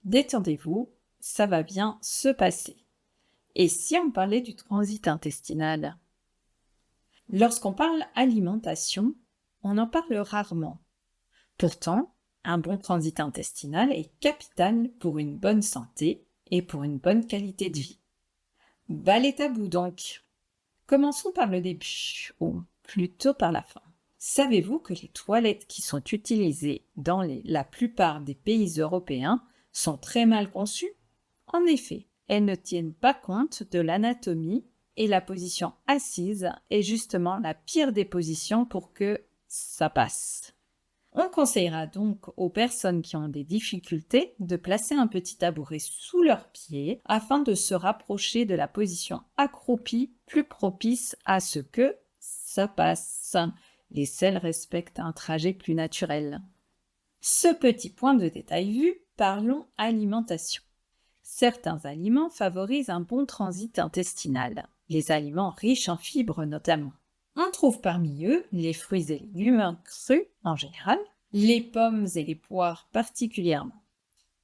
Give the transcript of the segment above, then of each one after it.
Détendez-vous, ça va bien se passer. Et si on parlait du transit intestinal? Lorsqu'on parle alimentation, on en parle rarement. Pourtant, un bon transit intestinal est capital pour une bonne santé et pour une bonne qualité de vie. Balai tabou donc. Commençons par le début, ou plutôt par la fin. Savez-vous que les toilettes qui sont utilisées dans la plupart des pays européens sont très mal conçues? En effet, elles ne tiennent pas compte de l'anatomie et la position assise est justement la pire des positions pour que ça passe. On conseillera donc aux personnes qui ont des difficultés de placer un petit tabouret sous leurs pieds afin de se rapprocher de la position accroupie plus propice à ce que ça passe. Les selles respectent un trajet plus naturel. Ce petit point de détail vu, parlons alimentation. Certains aliments favorisent un bon transit intestinal, les aliments riches en fibres notamment. On trouve parmi eux les fruits et légumes crus en général, les pommes et les poires particulièrement.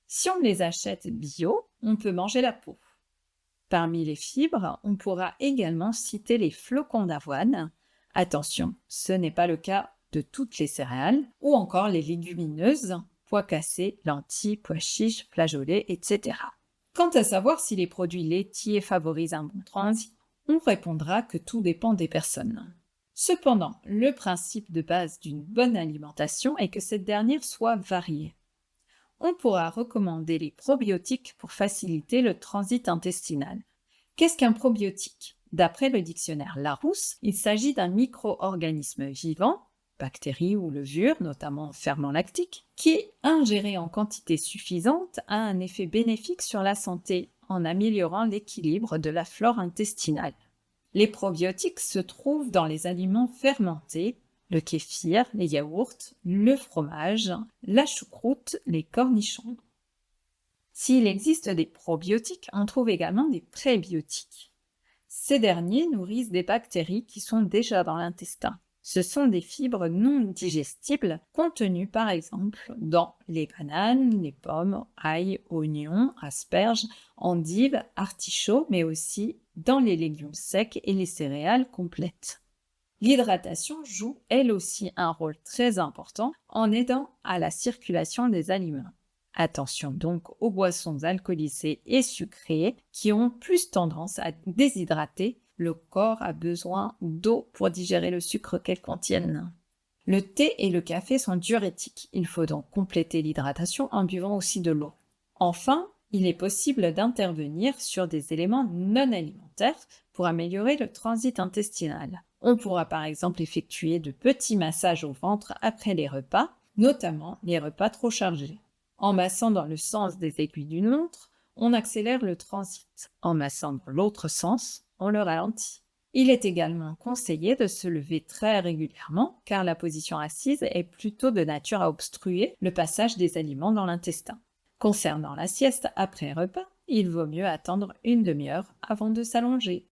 Si on les achète bio, on peut manger la peau. Parmi les fibres, on pourra également citer les flocons d'avoine. Attention, ce n'est pas le cas de toutes les céréales, ou encore les légumineuses, pois cassés, lentilles, pois chiches, flageolets, etc. Quant à savoir si les produits laitiers favorisent un bon transit, on répondra que tout dépend des personnes. Cependant, le principe de base d'une bonne alimentation est que cette dernière soit variée. On pourra recommander les probiotiques pour faciliter le transit intestinal. Qu'est-ce qu'un probiotique? D'après le dictionnaire Larousse, il s'agit d'un micro-organisme vivant, bactéries ou levures, notamment ferment lactique, qui, ingéré en quantité suffisante, a un effet bénéfique sur la santé en améliorant l'équilibre de la flore intestinale. Les probiotiques se trouvent dans les aliments fermentés, le kéfir, les yaourts, le fromage, la choucroute, les cornichons. S'il existe des probiotiques, on trouve également des prébiotiques. Ces derniers nourrissent des bactéries qui sont déjà dans l'intestin. Ce sont des fibres non digestibles contenues par exemple dans les bananes, les pommes, ail, oignons, asperges, endives, artichauts, mais aussi dans les légumes secs et les céréales complètes. L'hydratation joue elle aussi un rôle très important en aidant à la circulation des aliments. Attention donc aux boissons alcoolisées et sucrées qui ont plus tendance à déshydrater. Le corps a besoin d'eau pour digérer le sucre qu'elles contiennent. Le thé et le café sont diurétiques. Il faut donc compléter l'hydratation en buvant aussi de l'eau. Enfin, il est possible d'intervenir sur des éléments non alimentaires pour améliorer le transit intestinal. On pourra par exemple effectuer de petits massages au ventre après les repas, notamment les repas trop chargés. En massant dans le sens des aiguilles d'une montre, on accélère le transit. En massant dans l'autre sens, on le ralentit. Il est également conseillé de se lever très régulièrement car la position assise est plutôt de nature à obstruer le passage des aliments dans l'intestin. Concernant la sieste après repas, il vaut mieux attendre une demi-heure avant de s'allonger.